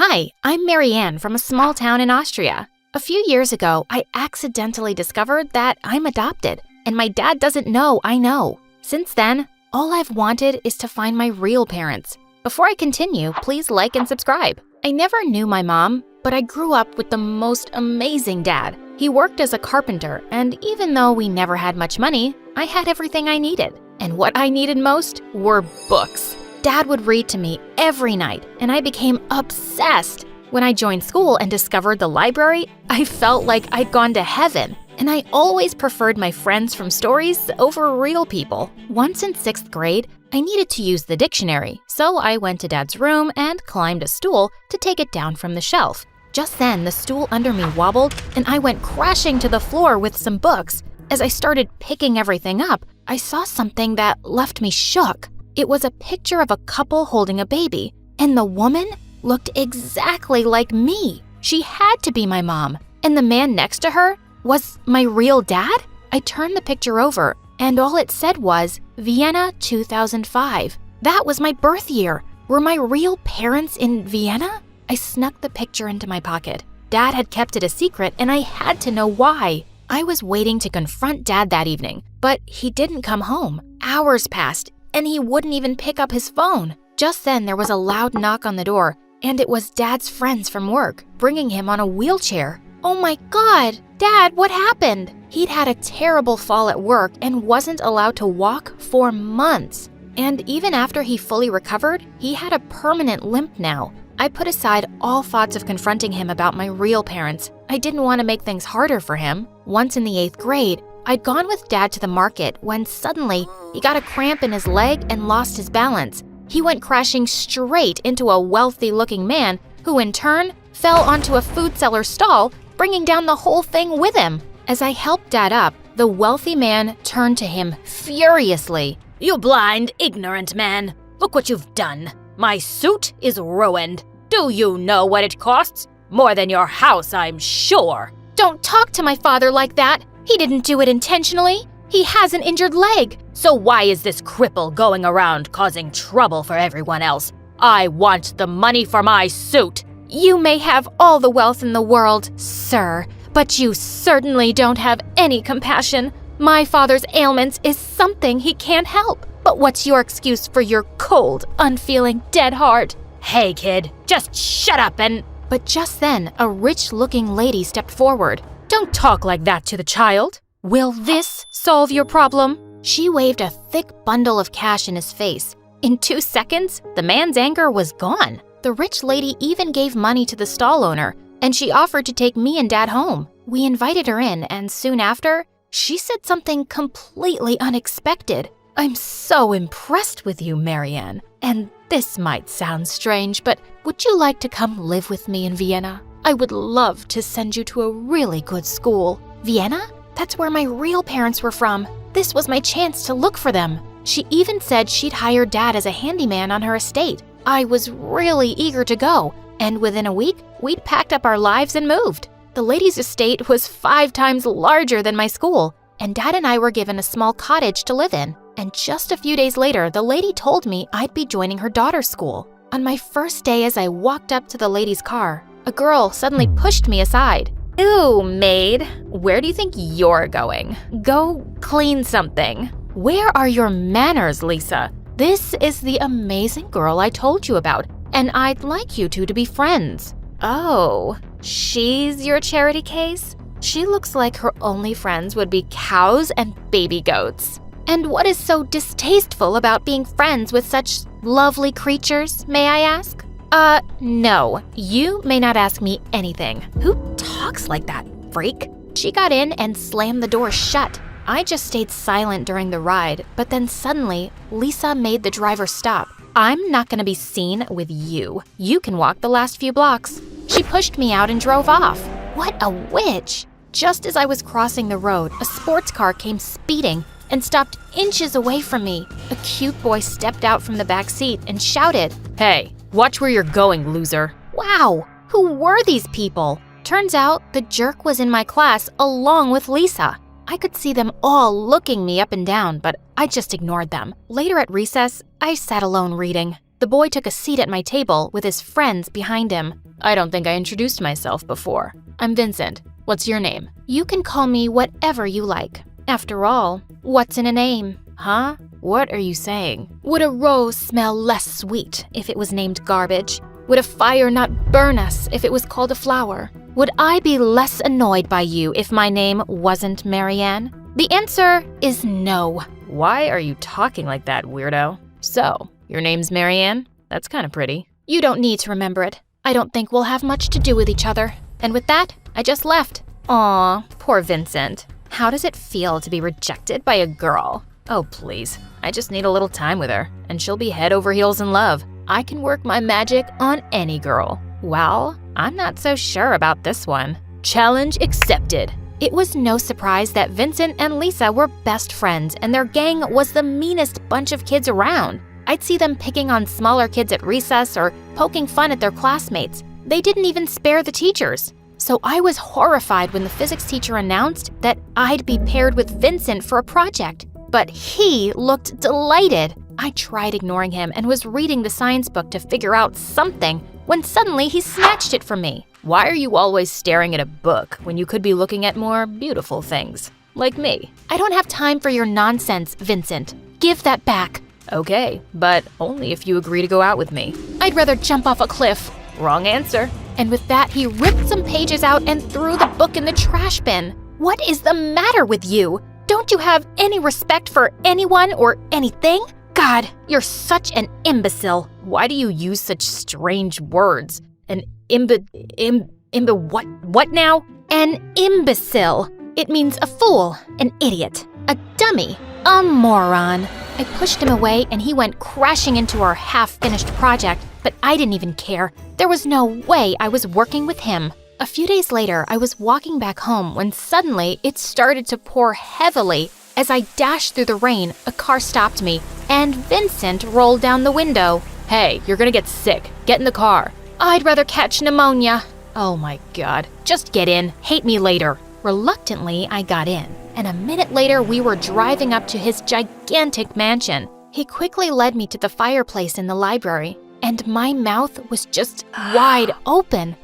Hi, I'm Marianne from a small town in Austria. A few years ago, I accidentally discovered that I'm adopted, and my dad doesn't know I know. Since then, all I've wanted is to find my real parents. Before I continue, please like and subscribe. I never knew my mom, but I grew up with the most amazing dad. He worked as a carpenter, and even though we never had much money, I had everything I needed. And what I needed most were books. Dad would read to me every night, and I became obsessed. When I joined school and discovered the library, I felt like I'd gone to heaven. And I always preferred my friends from stories over real people. Once in 6th grade, I needed to use the dictionary, so I went to Dad's room and climbed a stool to take it down from the shelf. Just then, the stool under me wobbled, and I went crashing to the floor with some books. As I started picking everything up, I saw something that left me shook. It was a picture of a couple holding a baby, and the woman looked exactly like me. She had to be my mom, and the man next to her was my real dad? I turned the picture over, and all it said was Vienna 2005. That was my birth year. Were my real parents in Vienna? I snuck the picture into my pocket. Dad had kept it a secret, and I had to know why. I was waiting to confront Dad that evening, but he didn't come home. Hours passed, and he wouldn't even pick up his phone. Just then, there was a loud knock on the door, and it was Dad's friends from work, bringing him on a wheelchair. Oh my God, Dad, what happened? He'd had a terrible fall at work and wasn't allowed to walk for months. And even after he fully recovered, he had a permanent limp now. I put aside all thoughts of confronting him about my real parents. I didn't want to make things harder for him. Once in the 8th grade, I'd gone with Dad to the market when suddenly he got a cramp in his leg and lost his balance. He went crashing straight into a wealthy-looking man who in turn fell onto a food seller's stall, bringing down the whole thing with him. As I helped Dad up, the wealthy man turned to him furiously. "You blind, ignorant man! Look what you've done! My suit is ruined! Do you know what it costs? More than your house, I'm sure!" Don't talk to my father like that! He didn't do it intentionally. He has an injured leg. So why is this cripple going around causing trouble for everyone else? I want the money for my suit! You may have all the wealth in the world, sir, but you certainly don't have any compassion. My father's ailments is something he can't help. But what's your excuse for your cold, unfeeling, dead heart? Hey, kid, just shut up and… But just then, a rich-looking lady stepped forward. Don't talk like that to the child. Will this solve your problem? She waved a thick bundle of cash in his face. In 2 seconds, the man's anger was gone. The rich lady even gave money to the stall owner, and she offered to take me and Dad home. We invited her in, and soon after, she said something completely unexpected. I'm so impressed with you, Marianne. And this might sound strange, but would you like to come live with me in Vienna? I would love to send you to a really good school. Vienna? That's where my real parents were from. This was my chance to look for them. She even said she'd hire Dad as a handyman on her estate. I was really eager to go, and within a week, we'd packed up our lives and moved. The lady's estate was 5 times larger than my school, and Dad and I were given a small cottage to live in. And just a few days later, the lady told me I'd be joining her daughter's school. On my first day, as I walked up to the lady's car, a girl suddenly pushed me aside. Ooh, maid, where do you think you're going? Go clean something. Where are your manners, Lisa? This is the amazing girl I told you about, and I'd like you two to be friends. Oh, she's your charity case? She looks like her only friends would be cows and baby goats. And what is so distasteful about being friends with such lovely creatures, may I ask? No, you may not ask me anything. Who talks like that, freak? She got in and slammed the door shut. I just stayed silent during the ride, but then suddenly, Lisa made the driver stop. I'm not gonna be seen with you. You can walk the last few blocks. She pushed me out and drove off. What a witch! Just as I was crossing the road, a sports car came speeding and stopped inches away from me. A cute boy stepped out from the back seat and shouted, "Hey, watch where you're going, loser." Wow, who were these people? Turns out the jerk was in my class along with Lisa. I could see them all looking me up and down, but I just ignored them. Later at recess, I sat alone reading. The boy took a seat at my table with his friends behind him. I don't think I introduced myself before. I'm Vincent. What's your name? You can call me whatever you like. After all, what's in a name? Huh? What are you saying? Would a rose smell less sweet if it was named garbage? Would a fire not burn us if it was called a flower? Would I be less annoyed by you if my name wasn't Marianne? The answer is no. Why are you talking like that, weirdo? So, your name's Marianne? That's kind of pretty. You don't need to remember it. I don't think we'll have much to do with each other. And with that, I just left. Aw, poor Vincent. How does it feel to be rejected by a girl? Oh, please. I just need a little time with her, and she'll be head over heels in love. I can work my magic on any girl. Well, I'm not so sure about this one. Challenge accepted. It was no surprise that Vincent and Lisa were best friends, and their gang was the meanest bunch of kids around. I'd see them picking on smaller kids at recess or poking fun at their classmates. They didn't even spare the teachers. So I was horrified when the physics teacher announced that I'd be paired with Vincent for a project. But he looked delighted. I tried ignoring him and was reading the science book to figure out something when suddenly he snatched it from me. Why are you always staring at a book when you could be looking at more beautiful things? Like me. I don't have time for your nonsense, Vincent. Give that back. Okay, but only if you agree to go out with me. I'd rather jump off a cliff. Wrong answer. And with that, he ripped some pages out and threw the book in the trash bin. What is the matter with you? Don't you have any respect for anyone or anything? God, you're such an imbecile. Why do you use such strange words? An what now? An imbecile. It means a fool, an idiot, a dummy, a moron. I pushed him away and he went crashing into our half-finished project, but I didn't even care. There was no way I was working with him. A few days later, I was walking back home when suddenly it started to pour heavily. As I dashed through the rain, a car stopped me, and Vincent rolled down the window. Hey, you're gonna get sick. Get in the car. I'd rather catch pneumonia. Oh my God. Just get in. Hate me later. Reluctantly, I got in, and a minute later we were driving up to his gigantic mansion. He quickly led me to the fireplace in the library, and my mouth was just wide open.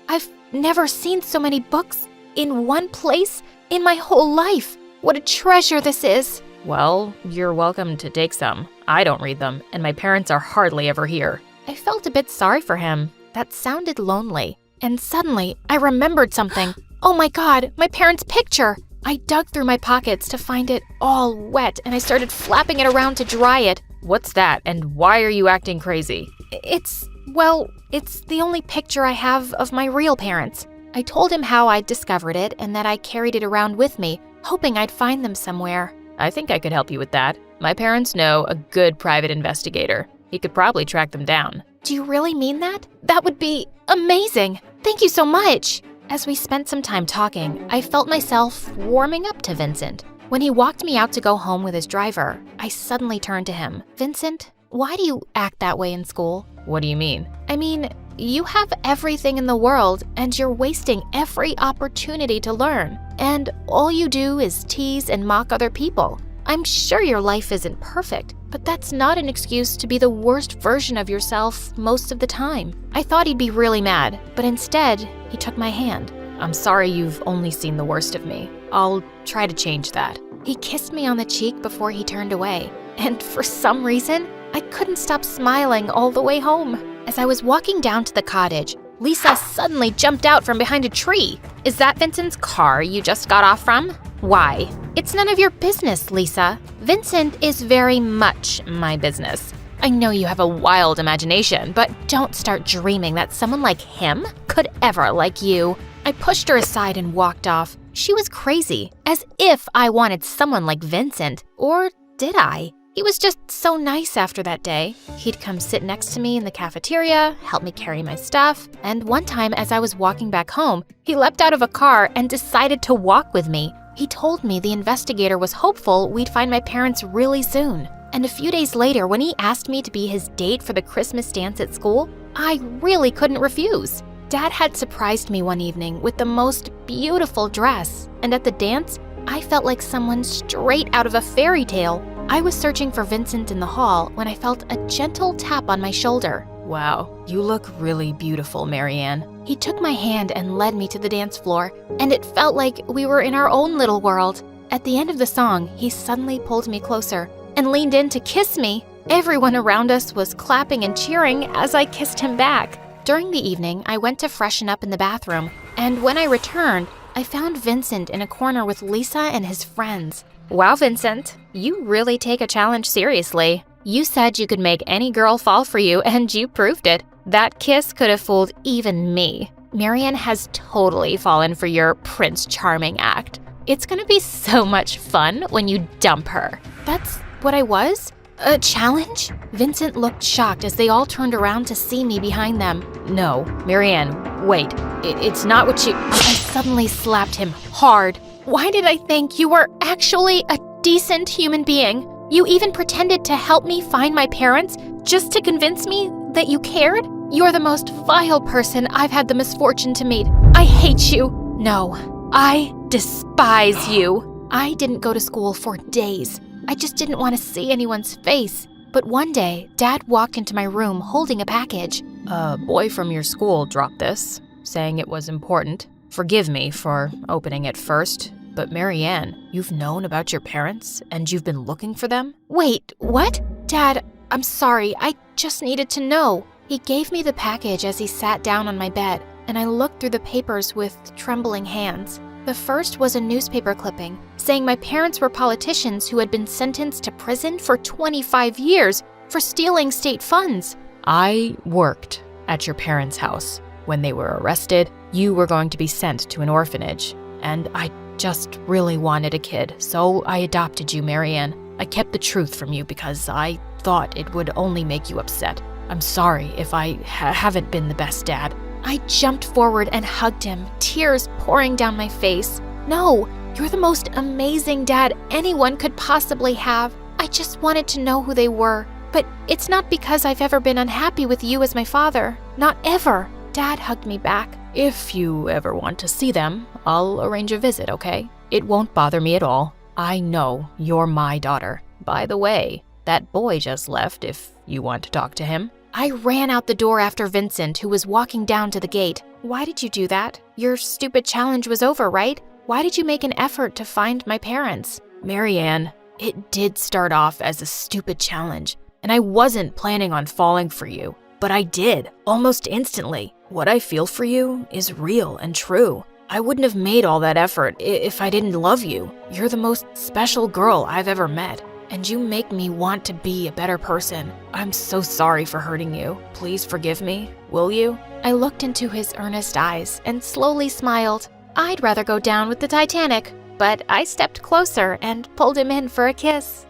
I've never seen so many books in one place in my whole life. What a treasure this is. Well, you're welcome to take some. I don't read them, and my parents are hardly ever here. I felt a bit sorry for him. That sounded lonely. And suddenly, I remembered something. Oh my God, my parents' picture! I dug through my pockets to find it all wet, and I started flapping it around to dry it. What's that, and why are you acting crazy? It's the only picture I have of my real parents. I told him how I'd discovered it and that I carried it around with me, hoping I'd find them somewhere. I think I could help you with that. My parents know a good private investigator. He could probably track them down. Do you really mean that? That would be amazing. Thank you so much. As we spent some time talking, I felt myself warming up to Vincent. When he walked me out to go home with his driver, I suddenly turned to him. Vincent, why do you act that way in school? What do you mean? I mean, you have everything in the world and you're wasting every opportunity to learn. And all you do is tease and mock other people. I'm sure your life isn't perfect, but that's not an excuse to be the worst version of yourself most of the time. I thought he'd be really mad, but instead, he took my hand. I'm sorry you've only seen the worst of me. I'll try to change that. He kissed me on the cheek before he turned away, and for some reason, I couldn't stop smiling all the way home. As I was walking down to the cottage, Lisa suddenly jumped out from behind a tree. Is that Vincent's car you just got off from? Why? It's none of your business, Lisa. Vincent is very much my business. I know you have a wild imagination, but don't start dreaming that someone like him could ever like you. I pushed her aside and walked off. She was crazy, as if I wanted someone like Vincent. Or did I? He was just so nice after that day. He'd come sit next to me in the cafeteria, help me carry my stuff, and one time as I was walking back home, he leapt out of a car and decided to walk with me. He told me the investigator was hopeful we'd find my parents really soon. And a few days later, when he asked me to be his date for the Christmas dance at school, I really couldn't refuse. Dad had surprised me one evening with the most beautiful dress, and at the dance, I felt like someone straight out of a fairy tale. I was searching for Vincent in the hall when I felt a gentle tap on my shoulder. Wow, you look really beautiful, Marianne. He took my hand and led me to the dance floor, and it felt like we were in our own little world. At the end of the song, he suddenly pulled me closer and leaned in to kiss me. Everyone around us was clapping and cheering as I kissed him back. During the evening, I went to freshen up in the bathroom, and when I returned, I found Vincent in a corner with Lisa and his friends. Wow, Vincent, you really take a challenge seriously. You said you could make any girl fall for you, and you proved it. That kiss could have fooled even me. Marianne has totally fallen for your Prince Charming act. It's gonna be so much fun when you dump her. That's what I was? A challenge? Vincent looked shocked as they all turned around to see me behind them. No, Marianne, wait. It's not what you... I suddenly slapped him hard. Why did I think you were actually a decent human being? You even pretended to help me find my parents just to convince me that you cared? You're the most vile person I've had the misfortune to meet. I hate you. No, I despise you. I didn't go to school for days. I just didn't want to see anyone's face. But one day, Dad walked into my room holding a package. A boy from your school dropped this, saying it was important. Forgive me for opening it first, but Marianne, you've known about your parents and you've been looking for them? Wait, what? Dad, I'm sorry. I just needed to know. He gave me the package as he sat down on my bed, and I looked through the papers with trembling hands. The first was a newspaper clipping saying my parents were politicians who had been sentenced to prison for 25 years for stealing state funds. I worked at your parents' house. When they were arrested, you were going to be sent to an orphanage, and I just really wanted a kid, so I adopted you, Marianne. I kept the truth from you because I thought it would only make you upset. I'm sorry if I haven't been the best dad. I jumped forward and hugged him, tears pouring down my face. No, you're the most amazing dad anyone could possibly have. I just wanted to know who they were. But it's not because I've ever been unhappy with you as my father. Not ever. Dad hugged me back. If you ever want to see them, I'll arrange a visit, okay? It won't bother me at all. I know you're my daughter. By the way, that boy just left if you want to talk to him. I ran out the door after Vincent, who was walking down to the gate. Why did you do that? Your stupid challenge was over, right? Why did you make an effort to find my parents? Marianne, it did start off as a stupid challenge, and I wasn't planning on falling for you, but I did, almost instantly. What I feel for you is real and true. I wouldn't have made all that effort if I didn't love you. You're the most special girl I've ever met, and you make me want to be a better person. I'm so sorry for hurting you. Please forgive me, will you? I looked into his earnest eyes and slowly smiled. I'd rather go down with the Titanic, but I stepped closer and pulled him in for a kiss.